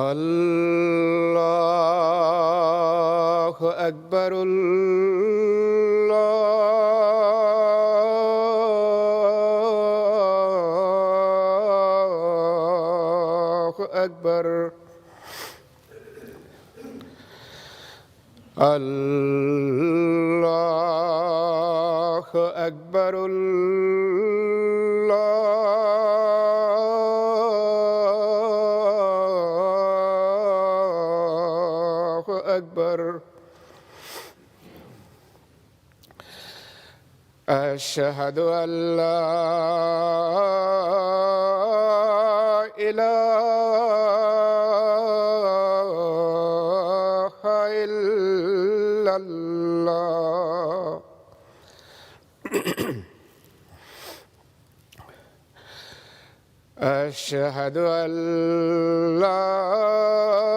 الله أكبر الله أكبر الله أكبر الله أكبر أشهد أن لا إله إلا الله أشهد أن لا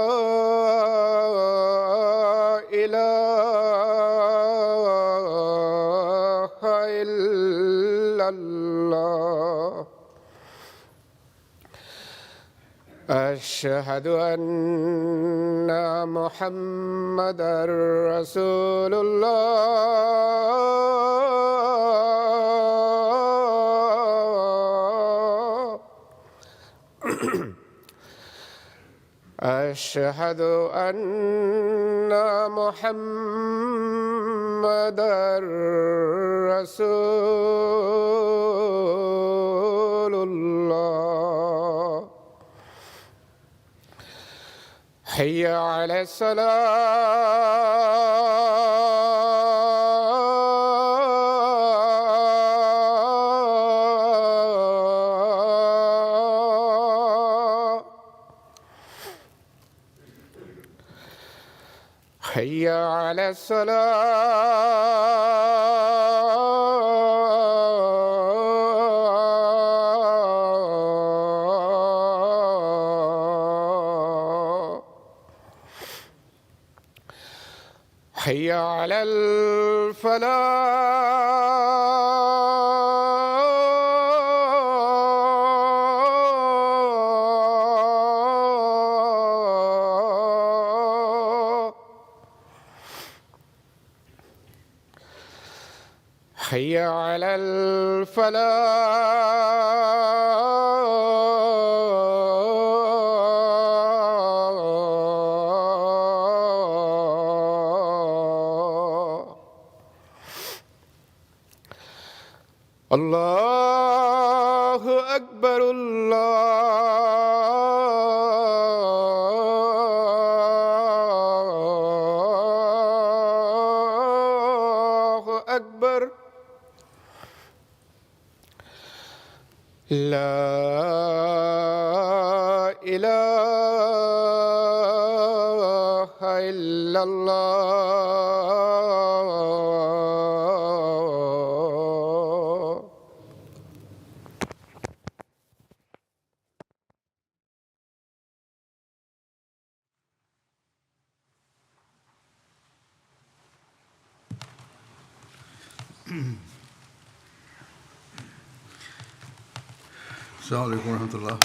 إله إلا الله أشهد أن محمدًا رسول الله أشهد أن محمدًا رسول الله حي على الصلاة حي على الصلاة حي على الفلاح حي على الفلاح الله أكبر الله أكبر لا إله إلا الله السلام عليكم ورحمة الله.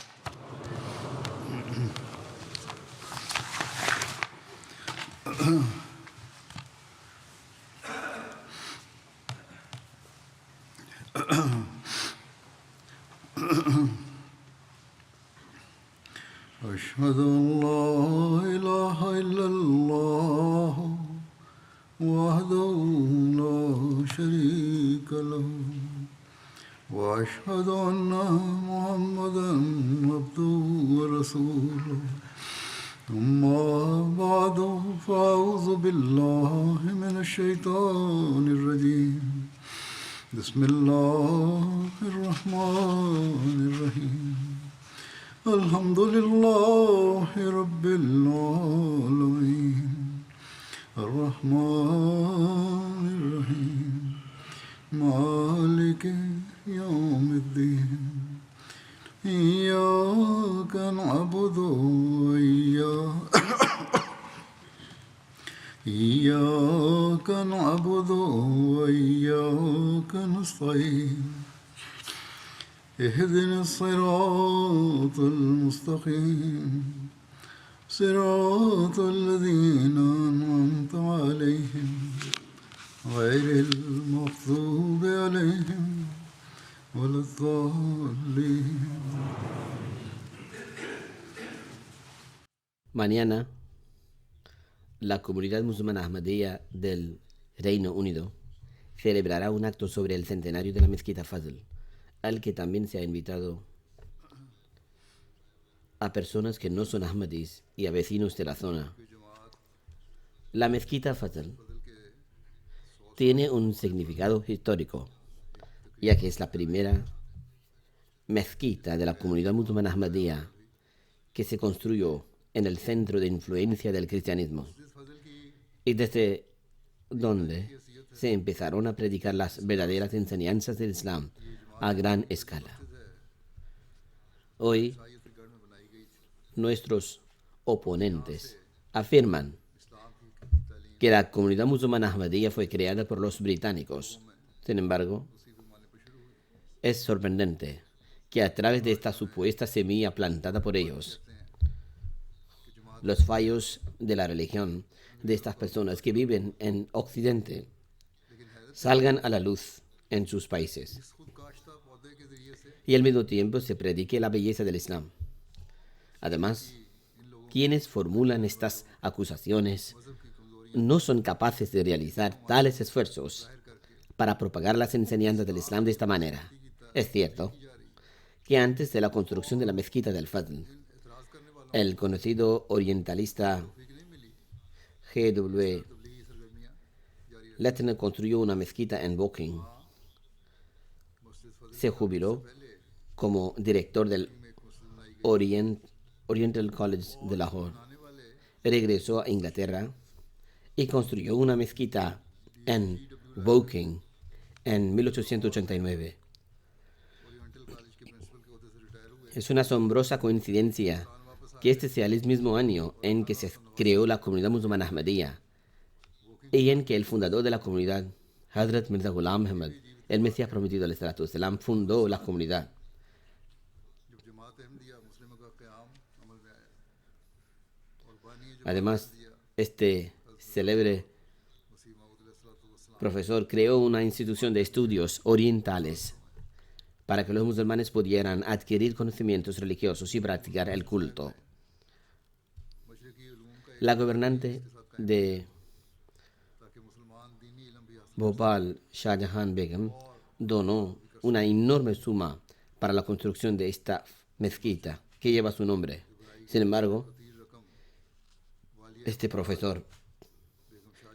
أشهد أن لا إله إلا الله وحده لا شريك له وأشهد أن محمدًا عبده ورسوله أما بعد فأعوذ بالله من الشيطان الرجيم بسم الله الرحمن الرحيم الحمد لله رب العالمين الرحمن الرحيم مالك يوم الدين إياك نعبد إياك نعبد وإياك نستعين اهدنا الصراط المستقيم صراط الذين أنعمت عليهم غير المغضوب عليهم ولا الضالين. Mañana, la comunidad musulmana Ahmadiyya del Reino Unido celebrará un acto sobre el centenario de la mezquita Fazl, al que también se ha invitado a personas que no son Ahmadis y a vecinos de la zona. La mezquita Fazl tiene un significado histórico, ya que es la primera mezquita de la comunidad musulmana Ahmadiyya que se construyó en el centro de influencia del cristianismo, y desde donde se empezaron a predicar las verdaderas enseñanzas del Islam a gran escala. Hoy, nuestros oponentes afirman que la comunidad musulmana Ahmadiyya fue creada por los británicos. Sin embargo, es sorprendente que a través de esta supuesta semilla plantada por ellos, los fallos de la religión de estas personas que viven en Occidente salgan a la luz en sus países y al mismo tiempo se predique la belleza del Islam. Además, quienes formulan estas acusaciones no son capaces de realizar tales esfuerzos para propagar las enseñanzas del Islam de esta manera. Es cierto que antes de la construcción de la mezquita del Fazl, el conocido orientalista G.W. Letner construyó una mezquita en Woking. Se jubiló como director del Oriental College de Lahore. Regresó a Inglaterra y construyó una mezquita en Woking en 1889. Es una asombrosa coincidencia que este sea el mismo año en que se creó la comunidad musulmana Ahmadiyya y en que el fundador de la comunidad, Hazrat Mirza Ghulam Ahmad, el Mesías prometido al Salatu Wasalam, fundó la comunidad. Además, este célebre profesor creó una institución de estudios orientales para que los musulmanes pudieran adquirir conocimientos religiosos y practicar el culto. La gobernante de Bhopal, Shah Jahan Begum, donó una enorme suma para la construcción de esta mezquita que lleva su nombre. Sin embargo, este profesor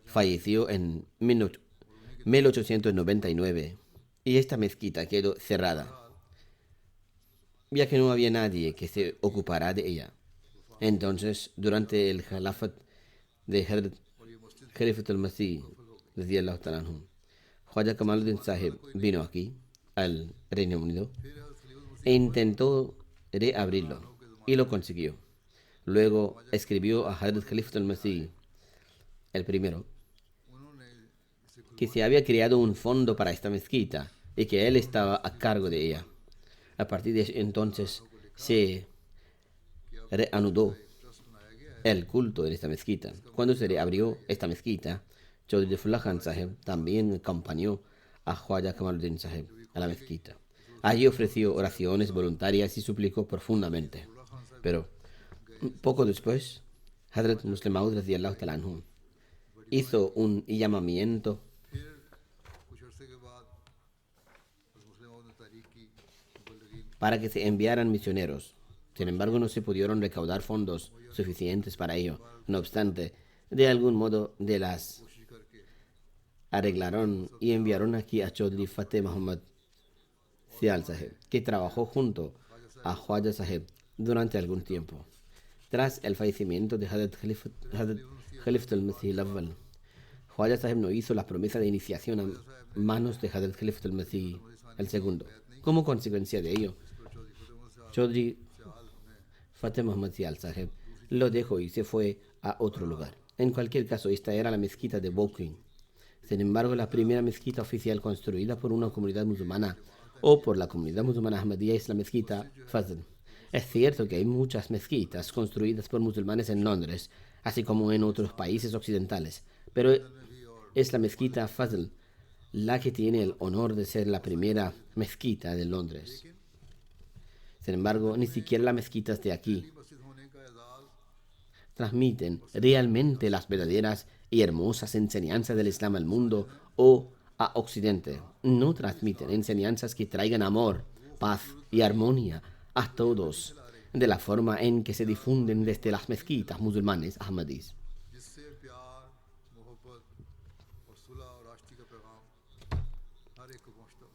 falleció en 1899 y esta mezquita quedó cerrada, ya que no había nadie que se ocupara de ella. Entonces, durante el Khalafat de Khalifat al-Masih, Khwaja Kamaluddin Sahib vino aquí, al Reino Unido, e intentó reabrirlo, y lo consiguió. Luego escribió a Hazrat Khalifat al-Masih, el primero, que se había creado un fondo para esta mezquita y que él estaba a cargo de ella. A partir de entonces se reanudó el culto en esta mezquita. Cuando se reabrió esta mezquita, Chaudhry Difullah Khan Sahib también acompañó a Khwaja Kamaluddin Sahib a la mezquita. Allí ofreció oraciones voluntarias y suplicó profundamente. Pero poco después, Hazrat Muslim Maud radiyallahu ta'ala anhu hizo un llamamiento para que se enviaran misioneros. Sin embargo, no se pudieron recaudar fondos suficientes para ello. No obstante, de algún modo de las arreglaron y enviaron aquí a Chaudhry Fateh Muhammad Sial Sahib, que trabajó junto a Khwaja Sahib durante algún tiempo. Tras el fallecimiento de Hazrat Khalifat al-Masih al-Awwal, Khwaja Sahib no hizo la promesa de iniciación a manos de Hazrat Khalifat al-Masih el segundo. Como consecuencia de ello, Chaudhry Fateh Muhammad Sial Sahib lo dejó y se fue a otro lugar. En cualquier caso, esta era la mezquita de Woking. Sin embargo, la primera mezquita oficial construida por una comunidad musulmana o por la comunidad musulmana Ahmadiyya es la mezquita Fazl. Es cierto que hay muchas mezquitas construidas por musulmanes en Londres, así como en otros países occidentales, pero es la mezquita Fazl la que tiene el honor de ser la primera mezquita de Londres. Sin embargo, ni siquiera las mezquitas de aquí transmiten realmente las verdaderas y hermosas enseñanzas del Islam al mundo o a Occidente. No transmiten enseñanzas que traigan amor, paz y armonía a todos de la forma en que se difunden desde las mezquitas musulmanes ahmadís. जिससे प्यार मोहब्बत और सुलह और आशिकी का पैगाम हर एक को पहुंचता हो।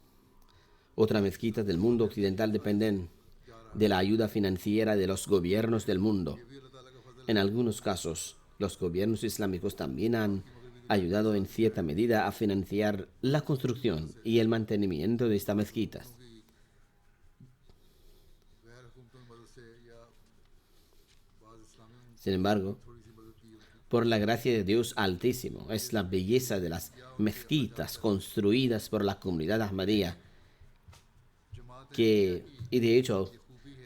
Otras mezquitas del mundo occidental dependen de la ayuda financiera de los gobiernos del mundo. En algunos casos, los gobiernos islámicos también han ayudado en cierta medida a financiar la construcción y el mantenimiento de estas mezquitas. गैर हुकूमती मदद से या बाज़ इस्लामी Sin embargo, por la gracia de Dios Altísimo, es la belleza de las mezquitas construidas por la comunidad ahmadía y de hecho,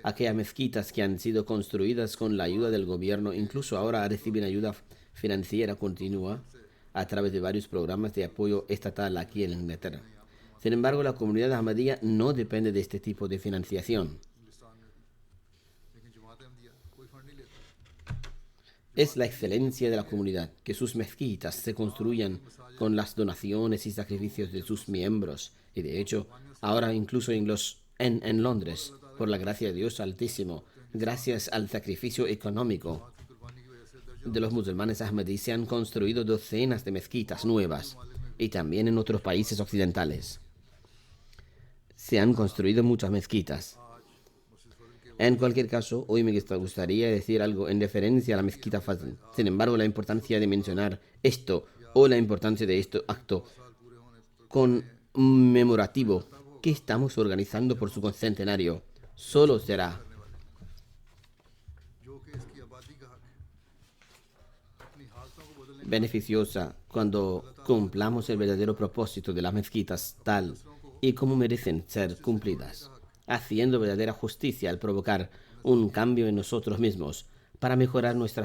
aquellas mezquitas que han sido construidas con la ayuda del gobierno, incluso ahora reciben ayuda financiera continua a través de varios programas de apoyo estatal aquí en Inglaterra. Sin embargo, la comunidad ahmadía no depende de este tipo de financiación. लेकिन जमात अहमदिया कोई फंड नहीं लेता। Es la excelencia de la comunidad que sus mezquitas se construyan con las donaciones y sacrificios de sus miembros. Y de hecho, ahora incluso en Londres, por la gracia de Dios Altísimo, gracias al sacrificio económico de los musulmanes ahmadíes, se han construido docenas de mezquitas nuevas y también en otros países occidentales. Se han construido muchas mezquitas. En cualquier caso, hoy me gustaría decir algo en referencia a la mezquita Fazl. Sin embargo, la importancia de mencionar esto o la importancia de este acto conmemorativo que estamos organizando por su centenario solo será जो कि इसकी आबादी का हक है। अपनी हालतों को बदलने beneficiosa cuando cumplamos el verdadero propósito de las mezquitas tal y como merecen ser cumplidas, haciendo verdadera justicia al provocar un cambio en nosotros mismos para mejorar nuestra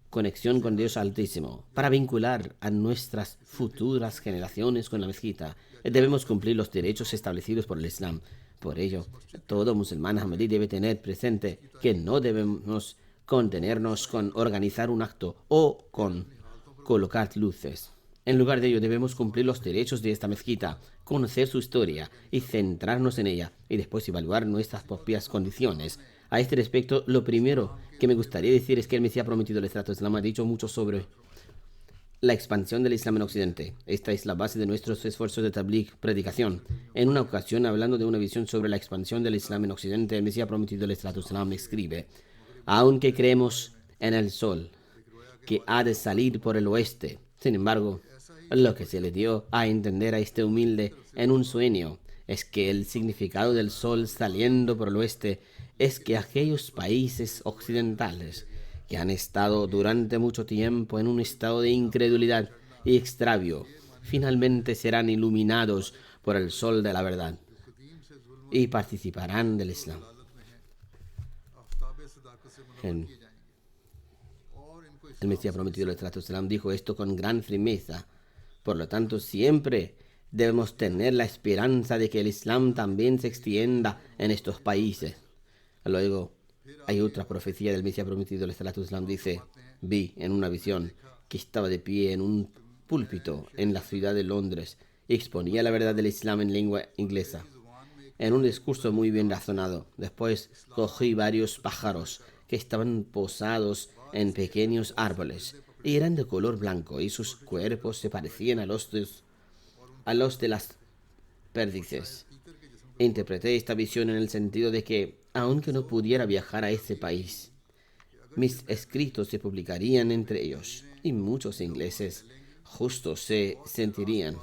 conexión con Dios Altísimo, para vincular a nuestras futuras generaciones con la mezquita. Debemos cumplir los derechos establecidos por el Islam. Por ello, todo musulmán ahmadí debe tener presente que no debemos contenernos con organizar un acto o con colocar luces. En lugar de ello, debemos cumplir los derechos de esta mezquita, conocer su historia y centrarnos en ella, y después evaluar nuestras propias condiciones. A este respecto, lo primero que me gustaría decir es que el Mesías prometido del Estrato Islam ha dicho mucho sobre la expansión del Islam en Occidente. Esta es la base de nuestros esfuerzos de tabligh, predicación. En una ocasión, hablando de una visión sobre la expansión del Islam en Occidente, el Mesías prometido del Estrato Islam escribe: aunque creemos en el sol, que ha de salir por el oeste, sin embargo, lo que se le dio a entender a este humilde en un sueño es que el significado del sol saliendo por el oeste es que aquellos países occidentales que han estado durante mucho tiempo en un estado de incredulidad y extravío, finalmente serán iluminados por el sol de la verdad y participarán del Islam. Aftab सदाकत से मुनव्वर En- किए जाएंगे और इनको El Mesías prometido del Estrato Islam dijo esto con gran firmeza. Por lo tanto, siempre debemos tener la esperanza de que el Islam también se extienda en estos países. Luego, hay otra profecía del Mesías prometido del Estrato Islam. Dice: vi en una visión que estaba de pie en un púlpito en la ciudad de Londres y exponía la verdad del Islam en lengua inglesa, en un discurso muy bien razonado. Después cogí varios pájaros que estaban posados en pequeños árboles y eran de color blanco y sus cuerpos se parecían a los de las perdices. Interpreté esta visión en el sentido de que aunque no pudiera viajar a ese país, mis escritos se publicarían entre ellos y muchos ingleses justos se sentirían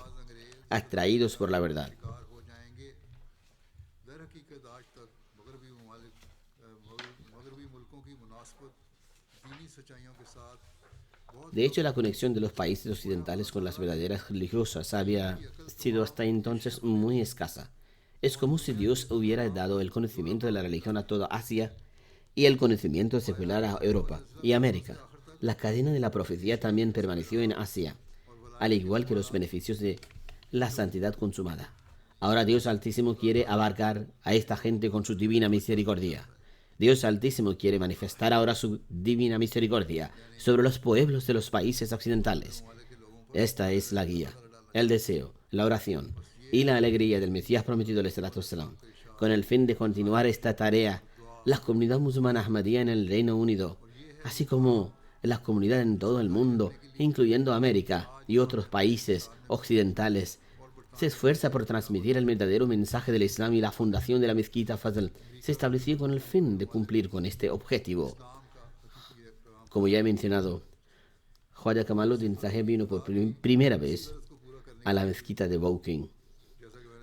atraídos por la verdad. शिकार हो जाएंगे। दर हकीकत आज तक मगरबी मुल्कों की मुनासबत दीनी सच्चाइयों के साथ बहुत De hecho, la conexión de los países occidentales con las verdaderas religiosas había sido hasta entonces muy escasa. Es como si Dios hubiera dado el conocimiento de la religión a toda Asia y el conocimiento secular a Europa y América. La cadena de la profecía también permaneció en Asia, al igual que los beneficios de la santidad consumada. Ahora Dios Altísimo quiere abarcar a esta gente con su divina misericordia. Dios Altísimo quiere manifestar ahora su divina misericordia sobre los pueblos de los países occidentales. Esta es la guía, el deseo, la oración y la alegría del Mesías prometido, ﷺ. Con el fin de continuar esta tarea, la comunidad musulmana Ahmadía en el Reino Unido, así como la comunidad en todo el mundo, incluyendo América y otros países occidentales, se esfuerza por transmitir el verdadero mensaje del Islam, y la fundación de la mezquita Fazl se estableció con el fin de cumplir con este objetivo. Como ya he mencionado, Khwaja Kamaluddin Saheb vino por primera vez a la mezquita de Woking,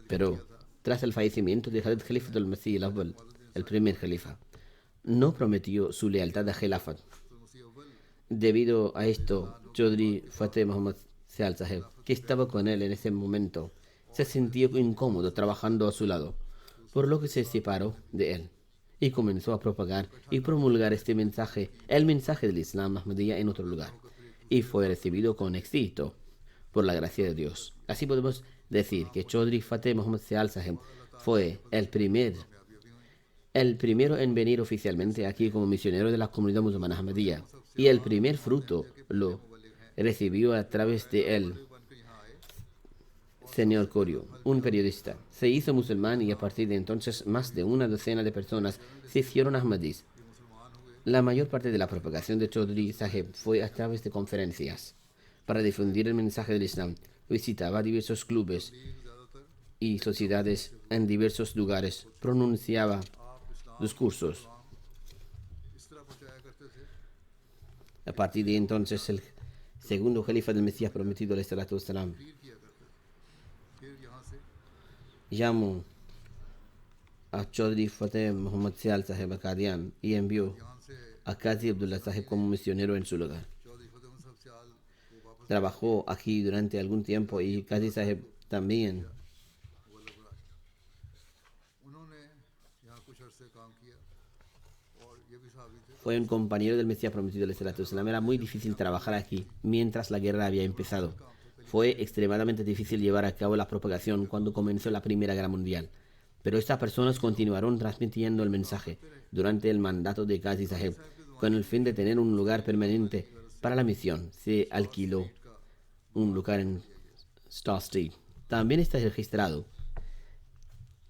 pero tras el fallecimiento de Hazrat Khalifatul Masih al-Awwal, el primer califa, no prometió su lealtad a Khilafat. Debido a esto, Chaudhry Fateh Muhammad Sial Saheb, que estaba con él en ese momento, se sintió incómodo trabajando a su lado, por lo que se separó de él y comenzó a propagar y promulgar este mensaje, el mensaje del Islam Ahmadiyya, en otro lugar, y fue recibido con éxito por la gracia de Dios. Así podemos decir que Chaudhry Fateh Muhammad Sial Saheb fue el primero en venir oficialmente aquí como misionero de la comunidad musulmana Ahmadiyya, y el primer fruto lo recibió a través de él señor Corio, un periodista. Se hizo musulmán y a partir de entonces más de una docena de personas se hicieron ahmadís. La mayor parte de la propagación de Chaudhry Saheb fue a través de conferencias. Para difundir el mensaje del Islam, visitaba diversos clubes y sociedades en diversos lugares, pronunciaba discursos. A partir de entonces, el segundo califa del Mesías prometido, ﷺ, llamó a Chaudhry Fateh Muhammad Sial Saheb a Qadian y envió a Qazi Abdullah Saheb como misionero en su lugar. Trabajó aquí durante algún tiempo y Qazi Saheb también fue un compañero del Mesías prometido, ﷺ. Era muy difícil trabajar aquí mientras la guerra había empezado. Fue extremadamente difícil llevar a cabo la propagación cuando comenzó la Primera Guerra Mundial, pero estas personas continuaron transmitiendo el mensaje durante el mandato de Qazi Saheb. Con el fin de tener un lugar permanente para la misión, se alquiló un lugar en Star Street. También está registrado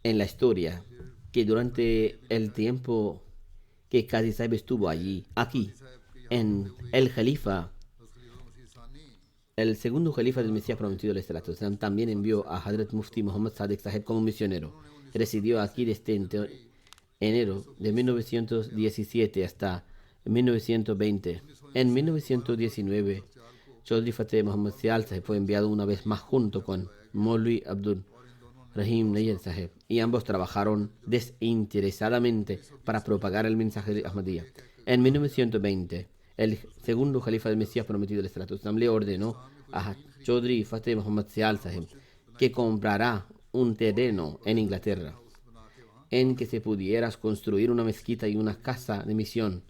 en la historia que durante el tiempo que Qazi Saheb estuvo aquí, en el Jalifa, el segundo califa del Mesías prometido, ﷺ, también envió a Hazrat Mufti Muhammad Sadiq Saheb como misionero. Residió aquí desde enero de 1917 hasta 1920. En 1919, Chaudhry Fateh Muhammad Sial Saheb fue enviado una vez más junto con Maulvi Abdul Rahim Nayyar Saheb, y ambos trabajaron desinteresadamente para propagar el mensaje de Ahmadiyya. En 1920, el segundo califa del Mesías prometido, ﷺ, le ordenó a Chaudhry Fateh Muhammad Sial Saheb que comprara un terreno en Inglaterra en que se pudiera construir una mezquita y una casa de misión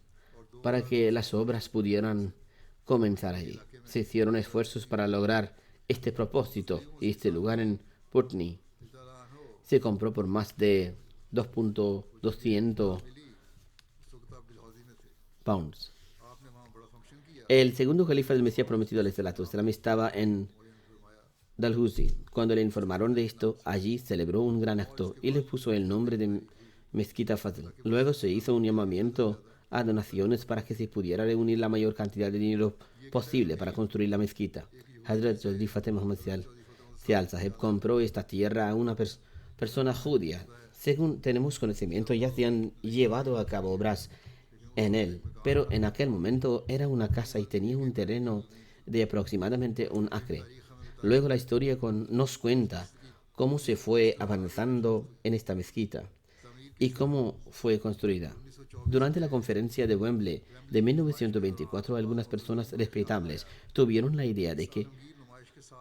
para que las obras pudieran comenzar allí. Se hicieron esfuerzos para lograr este propósito y este lugar en Putney se compró por más de 2.200 pounds. El segundo califa del Mesías prometido, ﷺ, estaba en Dalhousie. Cuando le informaron de esto, allí celebró un gran acto y le puso el nombre de Mezquita Fazl. Luego se hizo un llamamiento a donaciones para que se pudiera reunir la mayor cantidad de dinero posible para construir la mezquita. Hazrat Chaudhry Fateh Muhammad Sial Saheb compró esta tierra a una persona judía Según tenemos conocimiento, ya se han llevado a cabo obras en él, pero en aquel momento era una casa y tenía un terreno de aproximadamente un acre. Luego la historia nos cuenta cómo se fue avanzando en esta mezquita y cómo fue construida. Durante la conferencia de Wembley de 1924, algunas personas respetables tuvieron la idea de que,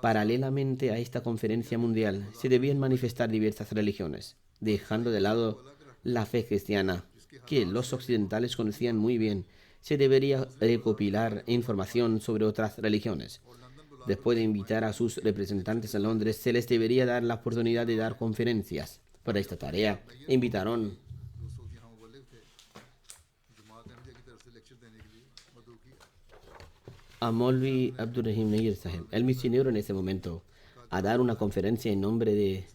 paralelamente a esta conferencia mundial, se debían manifestar diversas religiones, dejando de lado la fe cristiana, que los occidentales conocían muy bien. Se debería recopilar información sobre otras religiones. Después de invitar a sus representantes a Londres, se les debería dar la oportunidad de dar conferencias. Para esta tarea, invitaron दोस्तों की यहाँ मुबल्लिग थे जमात अहमदिया की तरफ से लेक्चर देने के लिए मदऊ किया a Molvi Abdurrahim Nayir Saheb, el misionero en ese momento, a dar una conferencia en nombre de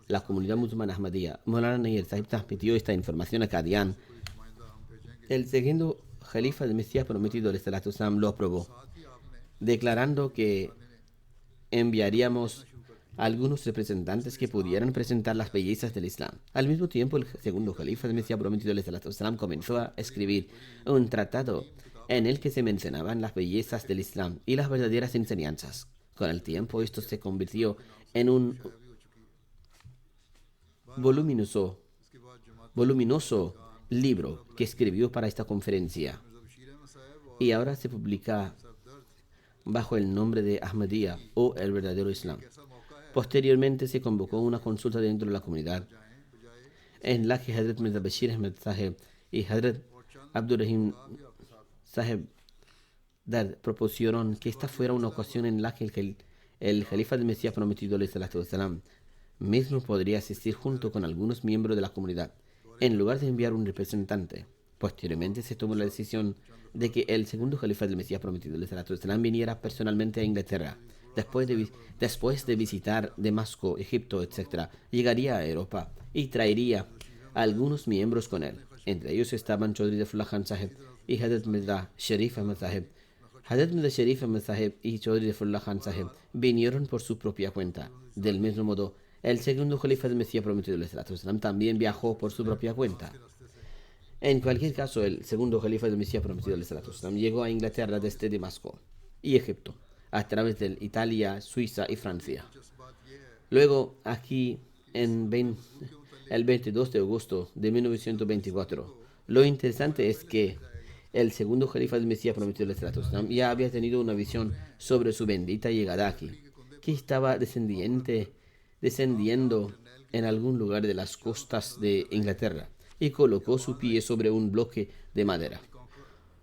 la comunidad musulmana Ahmadiyya. Maulana Nayir Saheb transmitió esta información a Qadian. El segundo califa del Mesías prometido, Salatu Sam, lo aprobó, declarando que enviaríamos a algunos representantes que pudieran presentar las bellezas del Islam. Al mismo tiempo, el segundo califa del Mesías prometido, Salatu Sam, comenzó a escribir un tratado en el que se mencionaban las bellezas del Islam y las verdaderas enseñanzas. Con el tiempo, esto se convirtió en un voluminoso libro que escribió para esta conferencia y ahora se publica bajo el nombre de Ahmadiyya o el verdadero Islam. Posteriormente se convocó una consulta dentro de la comunidad en la que Hazrat Mirza Bashir Ahmed Saheb y Hazrat Abdurrahim Saheb Dard propusieron que esta fuera una ocasión en la que el califa del Mesías prometido salam mismo podría asistir junto con algunos miembros de la comunidad, en lugar de enviar un representante. Posteriormente se tomó la decisión de que el segundo califa del Mesías prometido salam viniera personalmente a Inglaterra. Después de visitar Damasco, Egipto, etc., llegaría a Europa y traería a algunos miembros con él. Entre ellos estaban Chaudhry Zafrullah Khan Saheb y Hazrat Mirza Sharif Ahmed Saheb. Hazrat Mirza Sharif Ahmed Saheb y Chaudhry Zafrullah Khan Saheb vinieron por su propia cuenta. Del mismo modo, el segundo califa del Mesías prometido salam también viajó por su propia cuenta. En cualquier caso, el segundo califa del Mesías prometido salam llegó a Inglaterra desde Damasco y Egipto, a través de Italia, Suiza y Francia. Luego, aquí, el 22 de agosto de 1924, lo interesante es que el segundo califa del Mesías prometido ya había tenido una visión sobre su bendita llegada aquí, que estaba descendiendo en algún lugar de las costas de Inglaterra, y colocó su pie sobre un bloque de madera.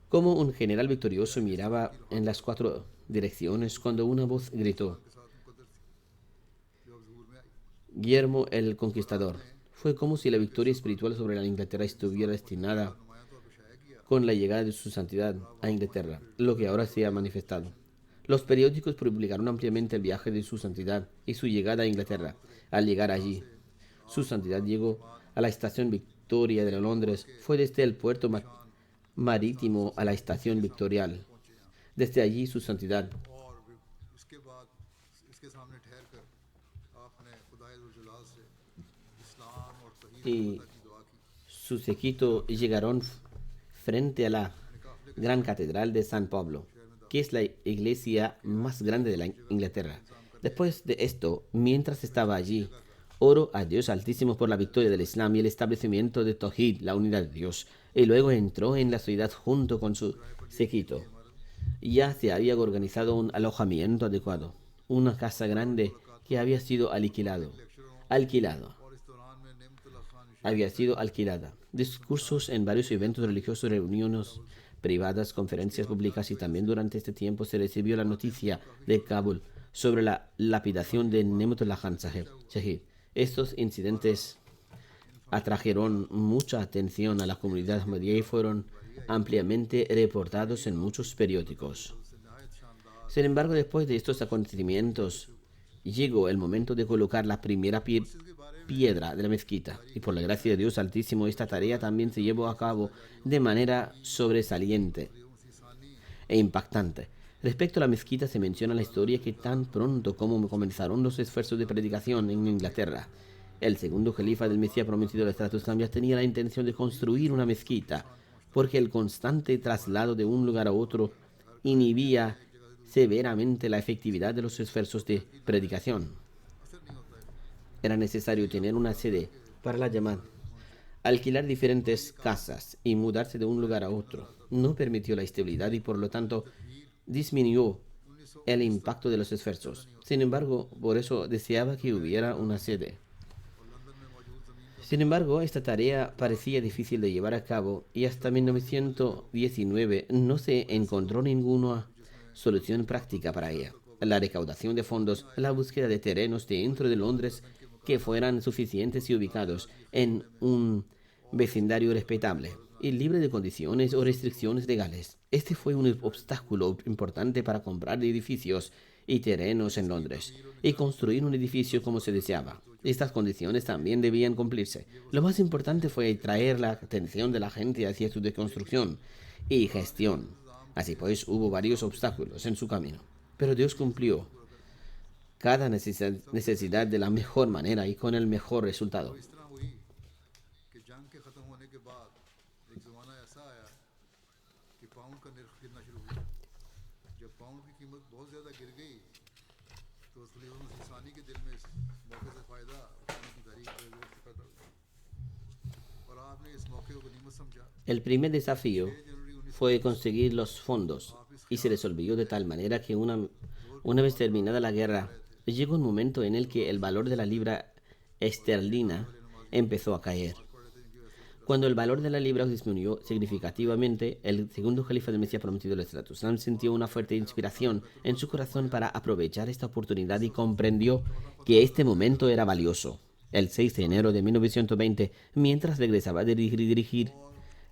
Como un general victorioso miraba en las 4 direcciones cuando una voz gritó: Guillermo el Conquistador. Fue como si la victoria espiritual sobre la Inglaterra estuviera destinada con la llegada de su santidad a Inglaterra, lo que ahora se ha manifestado. Los periódicos publicaron ampliamente el viaje de su santidad y su llegada a Inglaterra. Al llegar allí, su santidad llegó a la estación Victoria de Londres. Fue desde el puerto marítimo a la estación Victorial. Desde allí, su santidad y su séquito llegaron frente a la gran catedral de San Pablo, que es la iglesia más grande de la Inglaterra. Después de esto, mientras estaba allí, oró a Dios Altísimo por la victoria del Islam y el establecimiento de Tawhid, la unidad de Dios, y luego entró en la ciudad junto con su séquito. Ya se había organizado un alojamiento adecuado, una casa grande que había sido alquilada. Discursos en varios eventos religiosos, reuniones privadas, conferencias públicas, y también durante este tiempo se recibió la noticia de Kabul sobre la lapidación de Nematullah Khan Shahid. Estos incidentes atrajeron mucha atención a la comunidad ahmadiyya y fueron ampliamente reportados en muchos periódicos. Sin embargo, después de estos acontecimientos, llegó el momento de colocar la primera piedra de la mezquita, y por la gracia de Dios Altísimo, esta tarea también se llevó a cabo de manera sobresaliente e impactante. Respecto a la mezquita, se menciona la historia que tan pronto como comenzaron los esfuerzos de predicación en Inglaterra, El segundo califa del Mesías prometido de Estratus ya tenía la intención de construir una mezquita, porque el constante traslado de un lugar a otro inhibía severamente la efectividad de los esfuerzos de predicación. Era necesario tener una sede para la llamada. Alquilar diferentes casas y mudarse de un lugar a otro no permitió la estabilidad y por lo tanto disminuyó el impacto de los esfuerzos. Sin embargo, por eso deseaba que hubiera una sede. Sin embargo, esta tarea parecía difícil de llevar a cabo y hasta 1919 no se encontró ninguna solución práctica para ella. La recaudación de fondos, la búsqueda de terrenos dentro de Londres que fueran suficientes y ubicados en un vecindario respetable y libre de condiciones o restricciones legales. Este fue un obstáculo importante para comprar edificios y terrenos en Londres y construir un edificio como se deseaba. Estas condiciones también debían cumplirse. Lo más importante fue traer la atención de la gente hacia su deconstrucción y gestión. Así pues, hubo varios obstáculos en su camino, pero Dios cumplió cada necesidad de la mejor manera y con el mejor resultado. इस तरह हुई कि जंग के ख़त्म होने के बाद एक ज़माना ऐसा आया कि पाउंड का निर्ख गिरना शुरू हुआ। जब पाउंड की कीमत बहुत ज़्यादा गिर गई तो खलीफा मसीह सानी के दिल में इस मौके से फ़ायदा उठाने की तहरीक बड़े ज़ोर से पैदा हुई और आपने इस मौके को गनीमत समझा। El primer desafío fue conseguir los fondos y se resolvió de tal manera que una vez terminada la guerra, llegó un momento en el que el valor de la libra esterlina empezó a caer. Cuando el valor de la libra disminuyó significativamente, el segundo califa del Mesías prometido, el Estratus sintió una fuerte inspiración en su corazón para aprovechar esta oportunidad y comprendió que este momento era valioso. El 6 de enero de 1920, mientras regresaba de dirigir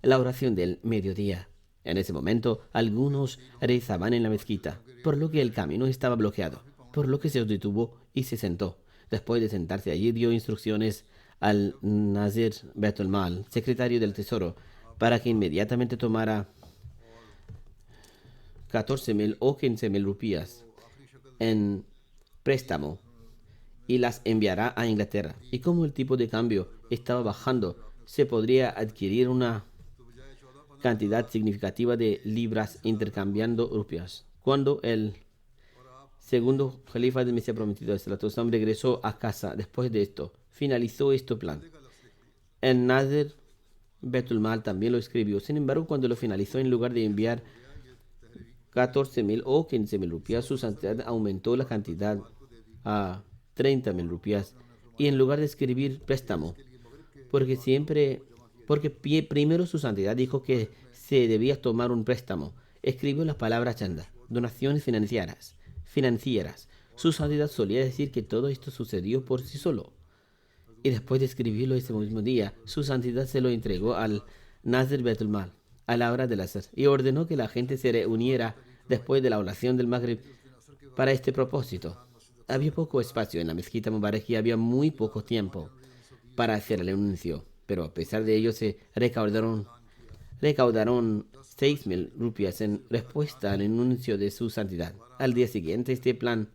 la oración del mediodía. En ese momento, algunos rezaban en la mezquita, por lo que el camino estaba bloqueado, por lo que se detuvo y se sentó. Después de sentarse allí, dio instrucciones al Nazir Betul Mal, secretario del Tesoro, para que inmediatamente tomara 14,000 o 15,000 rupias en préstamo y las enviará a Inglaterra. Y como el tipo de cambio estaba bajando, se podría adquirir una cantidad significativa de libras intercambiando rupias. Cuando el segundo califa del Mesías prometido, Estratus regresó a casa después de esto, finalizó este plan. El Nazir Betul Mal también lo escribió. Sin embargo, cuando lo finalizó, en lugar de enviar 14,000 o 15,000 rupias, su santidad aumentó la cantidad a 30,000 rupias. Y en lugar de escribir préstamo, porque primero su santidad dijo que se debía tomar un préstamo, escribió las palabras chanda, donaciones financieras. Su santidad solía decir que todo esto sucedió por sí solo. Y después de escribirlo ese mismo día, su santidad se lo entregó al Nazir Betul Mal a la hora del Asr y ordenó que la gente se reuniera después de la oración del Maghrib para este propósito. Había poco espacio en la mezquita Mubarak y había muy poco tiempo para hacer el anuncio, pero a pesar de ello se recaudaron 6,000 rupias en respuesta al anuncio de su santidad. Al día siguiente este plan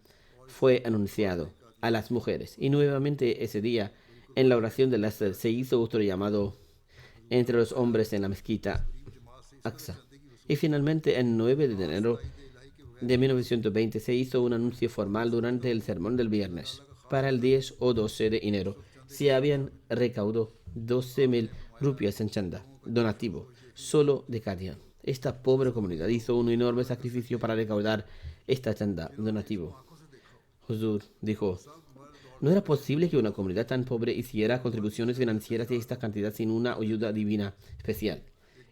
fue anunciado a las mujeres y nuevamente ese día en la oración del Asr se hizo otro llamado entre los hombres en la mezquita Aqsa. Y finalmente el 9 de enero de 1920 se hizo un anuncio formal durante el sermón del viernes. Para el 10 o 12 de enero se habían recaudado 12,000 rupias en chanda, donativo, solo de Qadian. Esta pobre comunidad hizo un enorme sacrificio para recaudar esta chanda, donativo. Huzur dijo, no era posible que una comunidad tan pobre hiciera contribuciones financieras de esta cantidad sin una ayuda divina especial.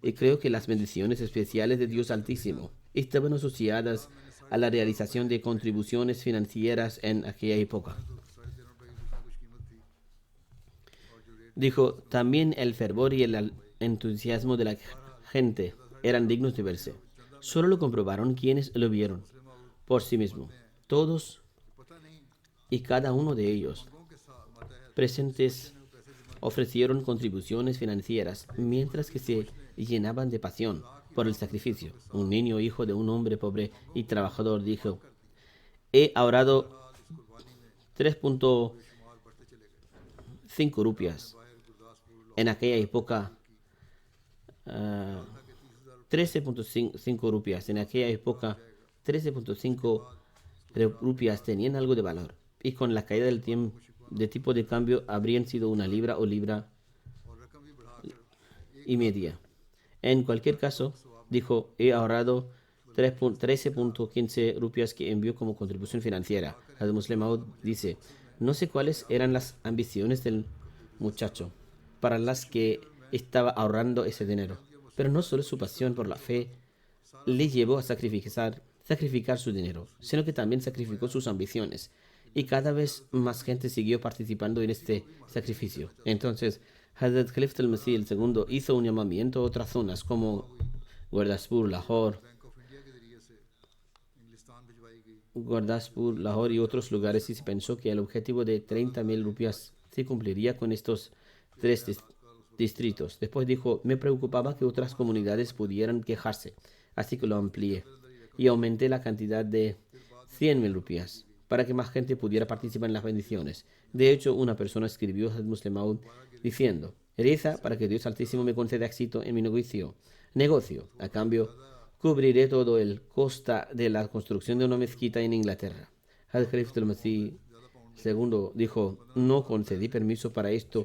Y creo que las bendiciones especiales de Dios Altísimo estaban asociadas a la realización de contribuciones financieras en aquella época. Dijo, también el fervor y el entusiasmo de la gente eran dignos de verse. Solo lo comprobaron quienes lo vieron por sí mismos. Todos y cada uno de ellos presentes ofrecieron contribuciones financieras mientras que se llenaban de pasión por el sacrificio. Un niño hijo de un hombre pobre y trabajador dijo, he ahorrado 5 rupias. En aquella época, 13.5 rupias. En aquella época, 13.5 rupias tenían algo de valor. Y con la caída del tiempo de tipo de cambio habrían sido una libra o libra y media. En cualquier caso, dijo, he ahorrado 13.15 rupias que envió como contribución financiera. Hazrat Musleh Maud dice, no sé cuáles eran las ambiciones del muchacho para las que estaba ahorrando ese dinero, pero no solo su pasión por la fe le llevó a sacrificar su dinero, sino que también sacrificó sus ambiciones. Y cada vez más gente siguió participando en este sacrificio. Entonces, Hazrat Khalifatul Masih II hizo un llamamiento a otras zonas como Gurdaspur, Lahore y otros lugares, y se pensó que el objetivo de 30.000 rupias se cumpliría con estos 3 distritos. Después dijo, me preocupaba que otras comunidades pudieran quejarse, así que lo amplié y aumenté la cantidad de 100.000 rupias para que más gente pudiera participar en las bendiciones. De hecho, una persona escribió a Musleh Maud diciendo, reza para que Dios Altísimo me conceda éxito en mi negocio. A cambio, cubriré todo el costo de la construcción de una mezquita en Inglaterra. Hazrat Khalifatul Masih II dijo, no concedí permiso para esto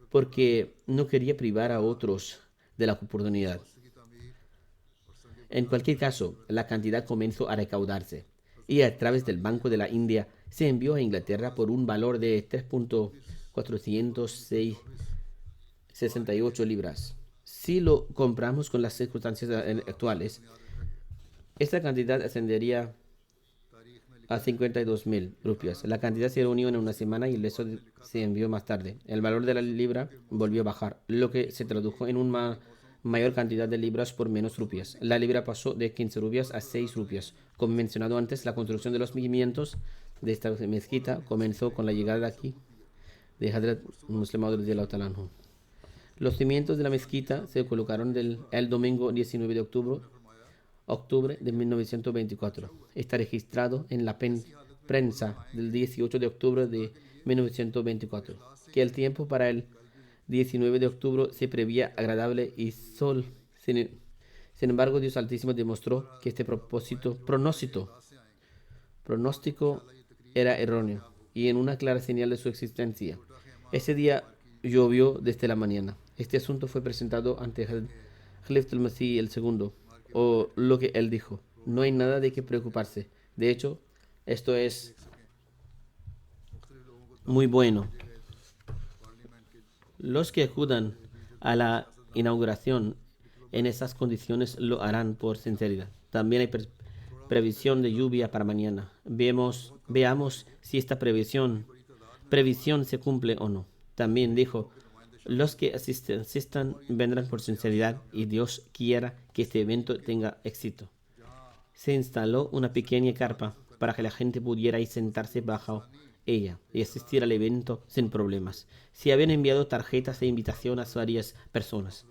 porque no quería privar a otros de la oportunidad. En cualquier caso, la cantidad comenzó a recaudarse y a través del Banco de la India se envió a Inglaterra por un valor de 3.468 libras. Si lo compramos con las circunstancias actuales, esta cantidad ascendería a 52.000 rupias. La cantidad se reunió en una semana y el resto se envió más tarde. El valor de la libra volvió a bajar, lo que se tradujo en una mayor cantidad de libras por menos rupias. La libra pasó de 15 rupias a 6 rupias. Como mencionado antes, la construcción de los cimientos de esta mezquita comenzó con la llegada aquí de Hazrat Musleh Maud radhiyallahu ta'ala anhu. Los cimientos de la mezquita se colocaron el domingo 19 de octubre de 1924. Está registrado en la prensa del 18 de octubre de 1924 que el tiempo para el 19 de octubre se prevía agradable y sol. Sin embargo, Dios Altísimo demostró que este pronóstico era erróneo y en una clara señal de su existencia. Ese día llovió desde la mañana. Este asunto fue presentado ante Khalifatul Masih II, o lo que él dijo, no hay nada de qué preocuparse. De hecho, esto es muy bueno. Los que acudan a la inauguración en esas condiciones lo harán por sinceridad. También hay previsión de lluvia para mañana. Veamos si esta previsión se cumple o no. También dijo, los que asistan vendrán por sinceridad y Dios quiera que este evento tenga éxito. Se instaló una pequeña carpa para que la gente pudiera ir sentarse bajo ella y asistir al evento sin problemas. Se habían enviado tarjetas de invitación a varias personas.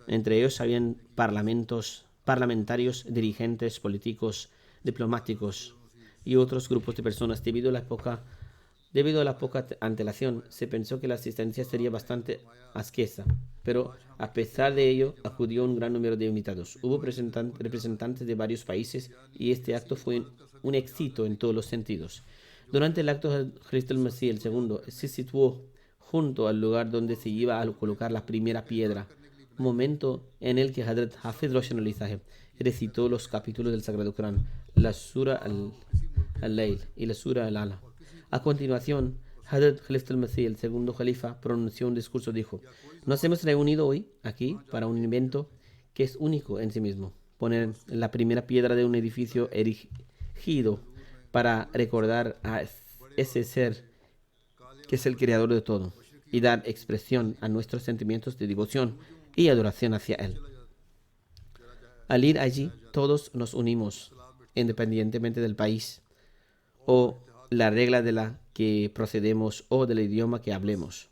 Entre ellos habían parlamentarios, dirigentes políticos, diplomáticos y otros grupos de personas. Debido a la poca antelación, se pensó que la asistencia sería bastante escasa, pero a pesar de ello, acudió un gran número de invitados. Hubo representantes de varios países y este acto fue un éxito en todos los sentidos. Durante el acto, Khalifatul Masih II se situó junto al lugar donde se iba a colocar la primera piedra, momento en el que Hazrat Hafiz Roshan Ali Sahib recitó los capítulos del Sagrado Corán, la Sura al-Layl y la Sura al-Ala. A continuación, Hazrat Khalifatul Masih, el segundo Khalifa, pronunció un discurso. Dijo, nos hemos reunido hoy aquí para un evento que es único en sí mismo. Poner la primera piedra de un edificio erigido para recordar a ese ser que es el creador de todo y dar expresión a nuestros sentimientos de devoción y adoración hacia él. Al ir allí, todos nos unimos, independientemente del país o la regla de la que procedemos o del idioma que hablemos.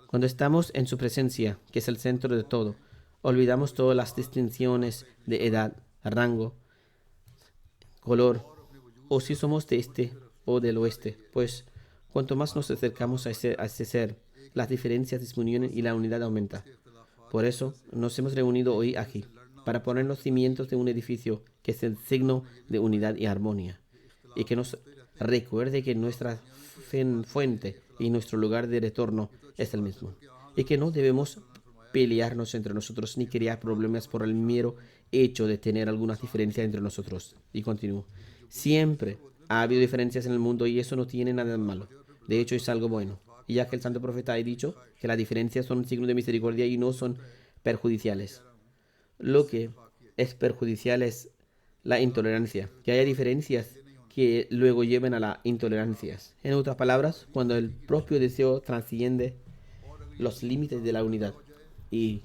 Cuando estamos en su presencia, que es el centro de todo, olvidamos todas las distinciones de edad, rango, color, o si somos de este o del oeste, pues cuanto más nos acercamos a ese ser, las diferencias disminuyen y la unidad aumenta. Por eso nos hemos reunido hoy aquí, para poner los cimientos de un edificio que es el signo de unidad y armonía, y que nos recuerde que nuestra fuente y nuestro lugar de retorno es el mismo, y que no debemos pelearnos entre nosotros ni crear problemas por el mero hecho de tener algunas diferencias entre nosotros. Y continúo. Siempre ha habido diferencias en el mundo y eso no tiene nada de malo. De hecho, es algo bueno. Y ya que el santo profeta ha dicho que las diferencias son un signo de misericordia y no son perjudiciales. Lo que es perjudicial es la intolerancia, que haya diferencias que luego lleven a las intolerancias. En otras palabras, cuando el propio deseo trasciende los límites de la unidad y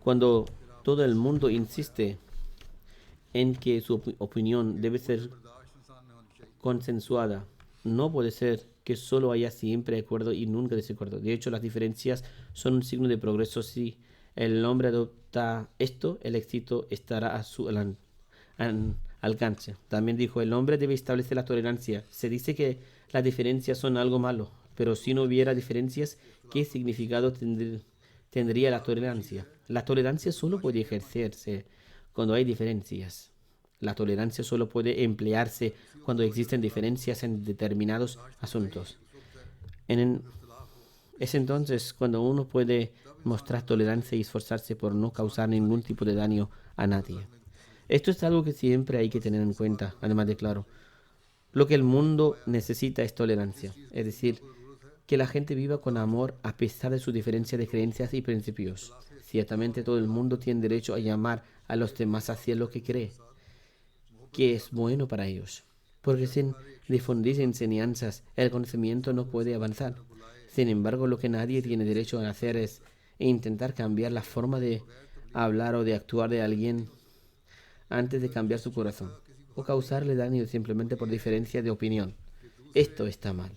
cuando todo el mundo insiste en que su opinión debe ser consensuada, no puede ser que solo haya siempre acuerdo y nunca desacuerdo. De hecho, las diferencias son un signo de progreso. Si el hombre adopta esto, el éxito estará a su alcance. También dijo, el hombre debe establecer la tolerancia. Se dice que las diferencias son algo malo, pero si no hubiera diferencias, ¿qué significado tendría la tolerancia? La tolerancia solo puede ejercerse cuando hay diferencias. La tolerancia solo puede emplearse cuando existen diferencias en determinados asuntos. Es entonces cuando uno puede mostrar tolerancia y esforzarse por no causar ningún tipo de daño a nadie. Esto es algo que siempre hay que tener en cuenta. Además de claro, lo que el mundo necesita es tolerancia, es decir, que la gente viva con amor a pesar de su diferencia de creencias y principios. Ciertamente todo el mundo tiene derecho a llamar a los demás hacia lo que cree, que es bueno para ellos. Porque sin difundir enseñanzas, el conocimiento no puede avanzar. Sin embargo, lo que nadie tiene derecho a hacer es intentar cambiar la forma de hablar o de actuar de alguien antes de cambiar su corazón, o causarle daño simplemente por diferencia de opinión. Esto está mal.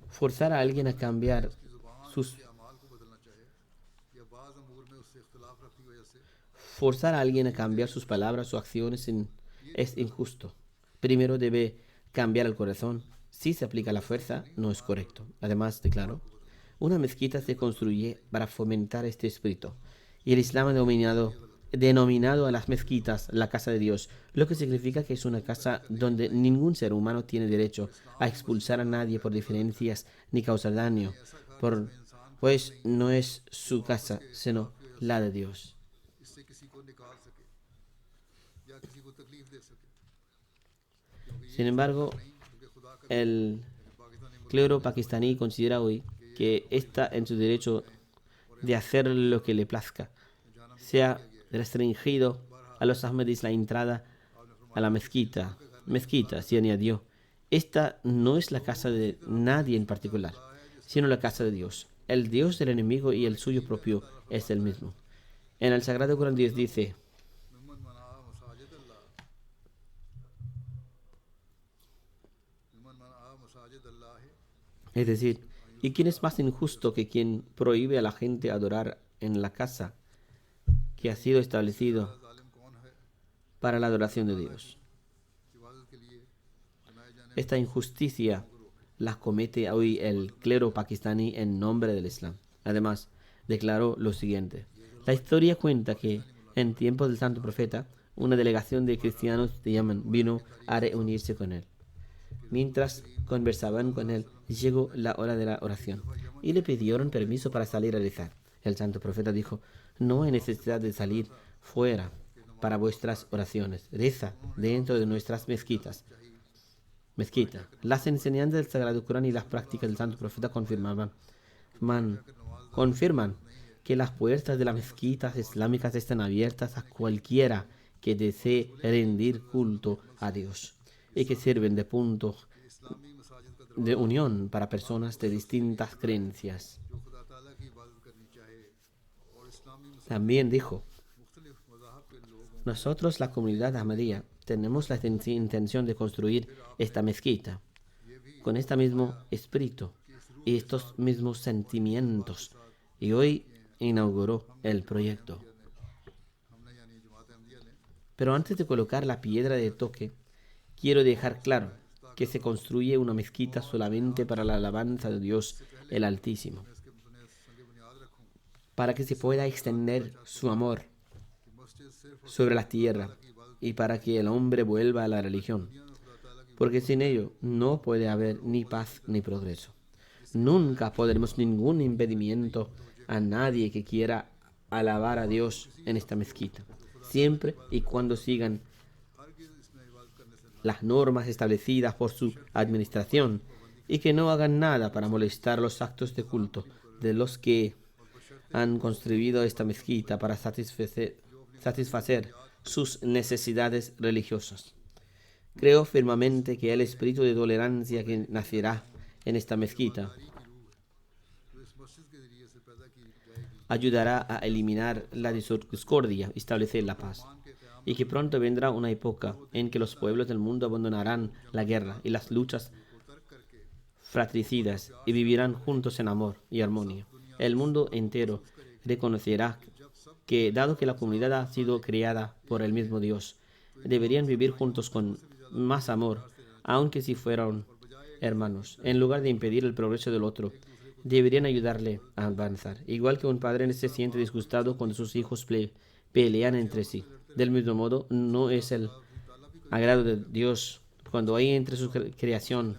Forzar a alguien a cambiar sus palabras o acciones es injusto. Primero debe cambiar el corazón. Si se aplica la fuerza, no es correcto. Además, declaro, una mezquita se construye para fomentar este espíritu. Y el Islam ha denominado a las mezquitas la casa de Dios, lo que significa que es una casa donde ningún ser humano tiene derecho a expulsar a nadie por diferencias ni causar daño, pues no es su casa, sino la de Dios. Sin embargo, el clero pakistaní considera hoy que está en su derecho de hacer lo que le plazca. Se ha restringido a los ahmadis la entrada a la mezquita. Se añadió, esta no es la casa de nadie en particular, sino la casa de Dios. El Dios del enemigo y el suyo propio es el mismo. En el Sagrado Corán Dios dice, es decir, ¿y quién es más injusto que quien prohíbe a la gente adorar en la casa que ha sido establecido para la adoración de Dios? Esta injusticia la comete hoy el clero pakistaní en nombre del Islam. Además, declaró lo siguiente. La historia cuenta que en tiempos del santo profeta, una delegación de cristianos de Yemen vino a reunirse con él. Mientras conversaban con él, llegó la hora de la oración y le pidieron permiso para salir a rezar. El santo profeta dijo, no hay necesidad de salir fuera para vuestras oraciones. Reza dentro de nuestras mezquitas. Las enseñanzas del Sagrado Corán y las prácticas del santo profeta confirman que las puertas de las mezquitas islámicas están abiertas a cualquiera que desee rendir culto a Dios y que sirven de punto de unión para personas de distintas creencias. También dijo, nosotros, la comunidad ahmadía, tenemos la intención de construir esta mezquita con este mismo espíritu y estos mismos sentimientos, y hoy inauguró el proyecto. Pero antes de colocar la piedra de toque, quiero dejar claro que se construye una mezquita solamente para la alabanza de Dios el Altísimo, para que se pueda extender su amor sobre la tierra y para que el hombre vuelva a la religión, porque sin ello no puede haber ni paz ni progreso. Nunca podremos ningún impedimento a nadie que quiera alabar a Dios en esta mezquita, siempre y cuando sigan las normas establecidas por su administración y que no hagan nada para molestar los actos de culto de los que han construido esta mezquita para satisfacer sus necesidades religiosas. Creo firmemente que el espíritu de tolerancia que nacerá en esta mezquita ayudará a eliminar la discordia y establecer la paz, y que pronto vendrá una época en que los pueblos del mundo abandonarán la guerra y las luchas fratricidas y vivirán juntos en amor y armonía. El mundo entero reconocerá que, dado que la comunidad ha sido creada por el mismo Dios, deberían vivir juntos con más amor, aunque si fueran hermanos. En lugar de impedir el progreso del otro, deberían ayudarle a avanzar. Igual que un padre se siente disgustado cuando sus hijos pelean entre sí. Del mismo modo, no es el agrado de Dios cuando hay entre su creación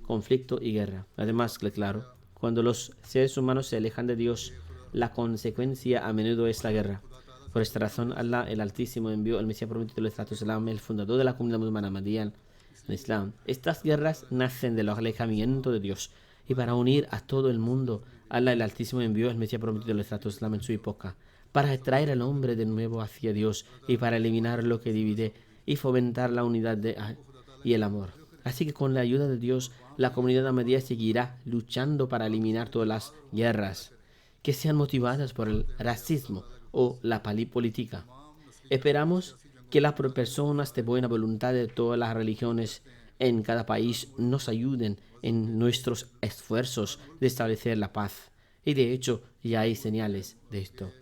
conflicto y guerra. Además, claro, cuando los seres humanos se alejan de Dios, la consecuencia a menudo es la guerra. Por esta razón, Allah el Altísimo envió al Mesías prometido, el fundador de la comunidad musulmana Ahmadiyya en Islam. Estas guerras nacen del alejamiento de Dios, y para unir a todo el mundo, Allah el Altísimo envió al Mesías prometido en su época, para atraer al hombre de nuevo hacia Dios y para eliminar lo que divide y fomentar la unidad y el amor. Así que con la ayuda de Dios, la comunidad ahmadiyya seguirá luchando para eliminar todas las guerras que sean motivadas por el racismo o la política. Esperamos que las personas de buena voluntad de todas las religiones en cada país nos ayuden en nuestros esfuerzos de establecer la paz. Y de hecho, ya hay señales de esto.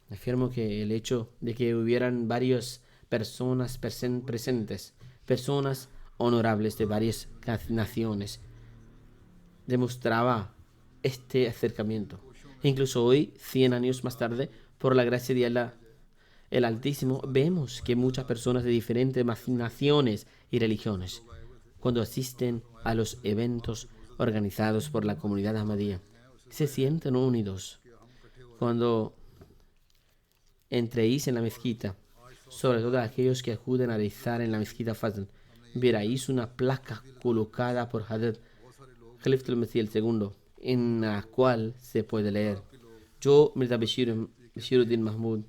Afirmo que el hecho de que hubieran varias personas presentes, personas honorables de varias naciones, demostraba este acercamiento. Incluso hoy, 100 años más tarde, por la gracia de Allah, el Altísimo, vemos que muchas personas de diferentes naciones y religiones, cuando asisten a los eventos organizados por la comunidad ahmadiyya, se sienten unidos. Cuando entréis en la mezquita, sobre todo aquellos que acuden a rezar en la mezquita Fazl, veréis una placa colocada por Hazrat Khalifatul Masih II, en la cual se puede leer: yo, Mirza Bashiruddin Mahmud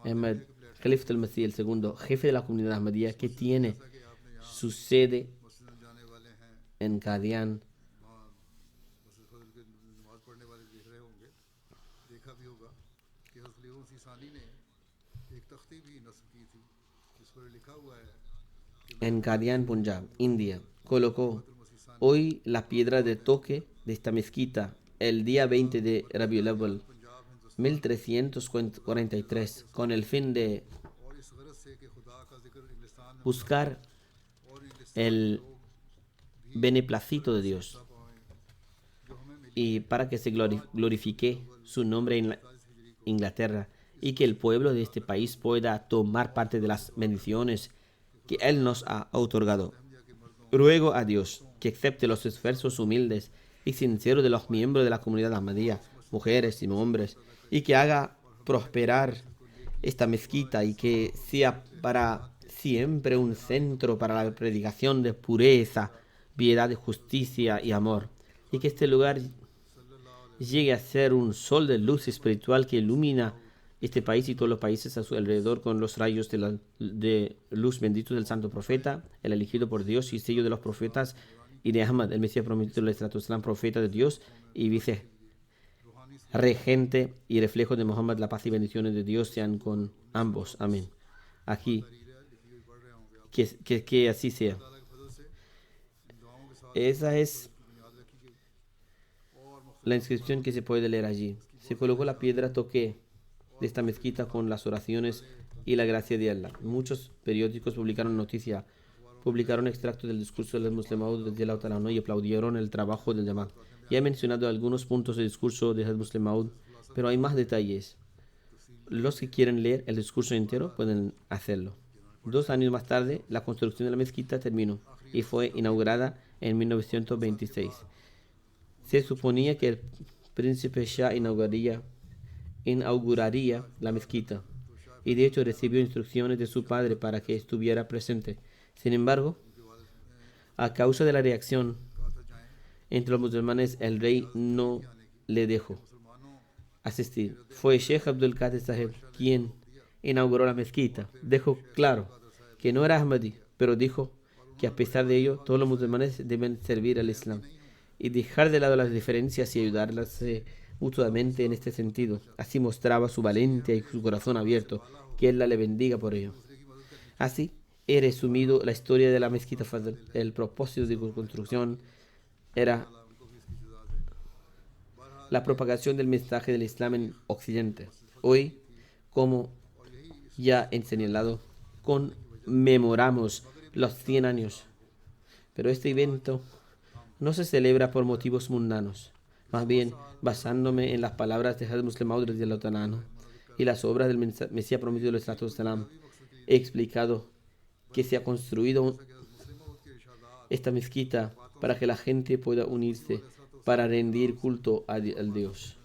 Ahmad Khalifatul Masih II, jefe de la comunidad ahmadiyya que tiene su sede en Qadian, Punjab, India, colocó hoy la piedra de toque de esta mezquita el día 20 de Rabiul Awwal 1343, con el fin de buscar el beneplácito de Dios y para que se glorifique su nombre en Inglaterra y que el pueblo de este país pueda tomar parte de las bendiciones que Él nos ha otorgado. Ruego a Dios que acepte los esfuerzos humildes y sinceros de los miembros de la comunidad ahmadiyya, mujeres y hombres, y que haga prosperar esta mezquita y que sea para siempre un centro para la predicación de pureza, piedad, justicia y amor, y que este lugar llegue a ser un sol de luz espiritual que ilumina este país y todos los países a su alrededor con los rayos de luz benditos del santo profeta, el elegido por Dios y sello de los profetas, y de Ahmad, el Mesías prometido, el profeta de Dios y vice regente y reflejo de Muhammad. La paz y bendiciones de Dios sean con ambos. Amén. Aquí, que así sea. Esa es la inscripción que se puede leer allí. Se colocó la piedra toque de esta mezquita con las oraciones y la gracia de Allah. Muchos periódicos publicaron extractos del discurso del Muslim Maud y aplaudieron el trabajo del Jamaat. Ya he mencionado algunos puntos del discurso de Muslim Maud, pero hay más detalles. Los que quieren leer el discurso entero pueden hacerlo. 2 años más tarde, la construcción de la mezquita terminó y fue inaugurada en 1926. Se suponía que el príncipe Shah inauguraría la mezquita y de hecho recibió instrucciones de su padre para que estuviera presente. Sin embargo, a causa de la reacción entre los musulmanes, el rey no le dejó asistir. Fue Sheikh Abdul Qadir Saheb quien inauguró la mezquita. Dejó claro que no era Ahmadi, pero dijo que a pesar de ello, todos los musulmanes deben servir al Islam y dejar de lado las diferencias y ayudarlas mutuamente en este sentido. Así mostraba su valentía y su corazón abierto. Que Allah le bendiga por ello. Así he resumido la historia de la mezquita Fadl. El propósito de su construcción era la propagación del mensaje del Islam en Occidente. Hoy, como ya he señalado, conmemoramos los 100 años. Pero este evento no se celebra por motivos mundanos. Más bien, basándome en las palabras de Hazrat Muslim Maud y las obras del Mesías prometido del Salam, he explicado que se ha construido esta mezquita para que la gente pueda unirse para rendir culto al Dios,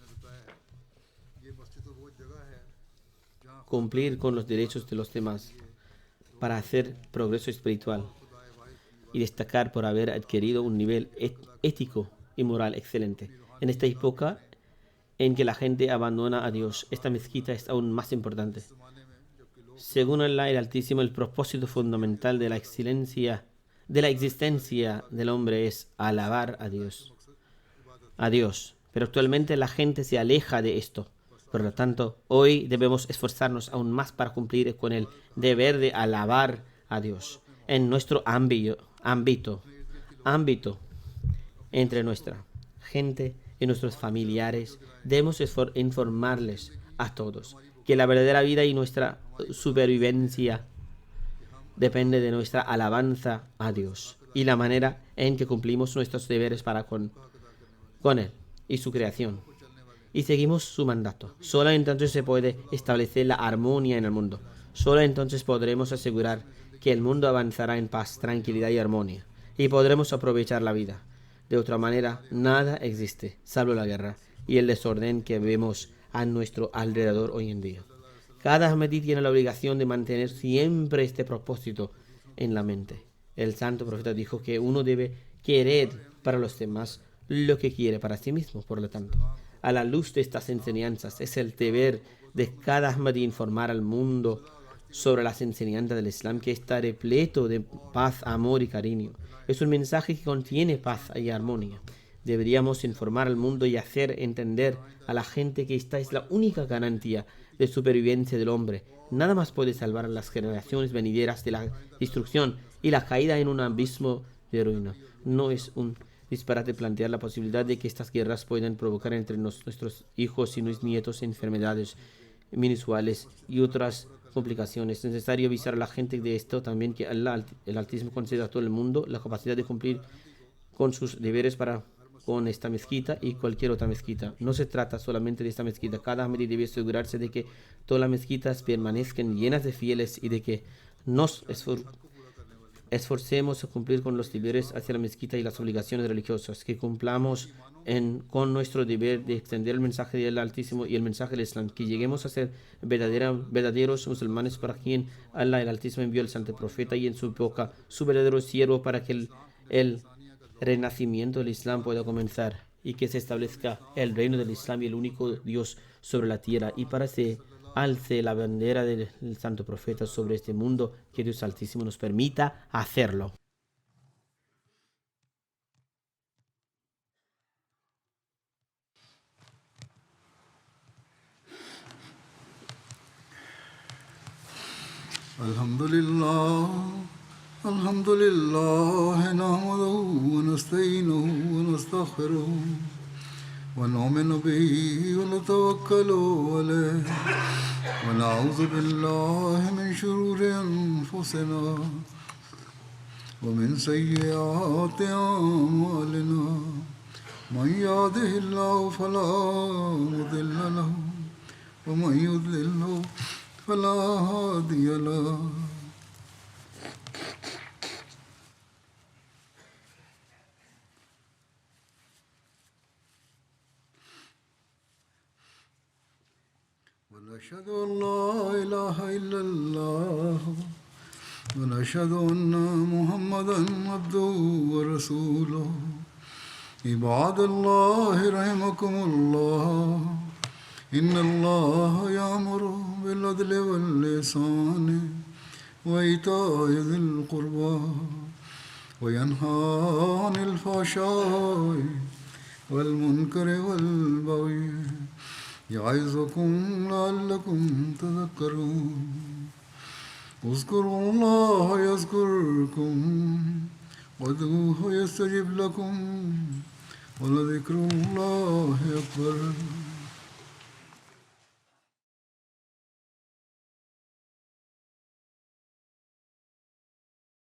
cumplir con los derechos de los demás, para hacer progreso espiritual y destacar por haber adquirido un nivel ético y moral excelente. En esta época en que la gente abandona a Dios, esta mezquita es aún más importante. Según Allah el Altísimo, el propósito fundamental de la existencia del hombre es alabar a Dios. Pero actualmente la gente se aleja de esto. Por lo tanto, hoy debemos esforzarnos aún más para cumplir con el deber de alabar a Dios en nuestro ámbito entre nuestra gente y nuestros familiares. Debemos informarles a todos que la verdadera vida y nuestra supervivencia depende de nuestra alabanza a Dios y la manera en que cumplimos nuestros deberes para con Él y su creación y seguimos su mandato. Solo entonces se puede establecer la armonía en el mundo. Solo entonces podremos asegurar que el mundo avanzará en paz, tranquilidad y armonía y podremos aprovechar la vida. De otra manera, nada existe, salvo la guerra y el desorden que vemos a nuestro alrededor hoy en día. Cada Ahmadi tiene la obligación de mantener siempre este propósito en la mente. El santo profeta dijo que uno debe querer para los demás lo que quiere para sí mismo. Por lo tanto, a la luz de estas enseñanzas, es el deber de cada Ahmadi informar al mundo sobre las enseñanzas del Islam, que está repleto de paz, amor y cariño. Es un mensaje que contiene paz y armonía. Deberíamos informar al mundo y hacer entender a la gente que esta es la única garantía de supervivencia del hombre. Nada más puede salvar a las generaciones venideras de la destrucción y la caída en un abismo de ruina. No es un disparate plantear la posibilidad de que estas guerras puedan provocar entre nuestros hijos y nuestros nietos enfermedades mensuales y otras complicaciones. Es necesario avisar a la gente de esto también, que Allah, el Altísimo, concede a todo el mundo la capacidad de cumplir con sus deberes con esta mezquita y cualquier otra mezquita. No se trata solamente de esta mezquita. Cada Ahmadi debe asegurarse de que todas las mezquitas permanezcan llenas de fieles y de que nos esforcemos a cumplir con los deberes hacia la mezquita y las obligaciones religiosas, que cumplamos con nuestro deber de extender el mensaje del Altísimo y el mensaje del Islam, que lleguemos a ser verdaderos musulmanes para quien Allah el Altísimo envió el santo profeta y en su boca su verdadero siervo, para que el renacimiento del Islam pueda comenzar y que se establezca el reino del Islam y el único Dios sobre la tierra, y para que alce la bandera del santo profeta sobre este mundo, que Dios Altísimo nos permita hacerlo. الحمد لله نحمده ونستعينه ونستغفره ونؤمن به ونتوكل عليه ونعوذ بالله من شرور أنفسنا ومن سيئات أعمالنا من يهده الله فلا مضل له ومن يضلله فلا هادي له ونشهد أن لا إله إلا الله ونشهد أن محمدا عبده ورسوله عباد الله رحمكم الله إن الله يأمر بالعدل والإحسان وإيتاء ذي القربى وينهى عن الفحشاء والمنكر والبغي يعظكم لعلكم تذكرون اذكروا الله يذكركم وادعوه يستجب لكم ولذكر الله أكبر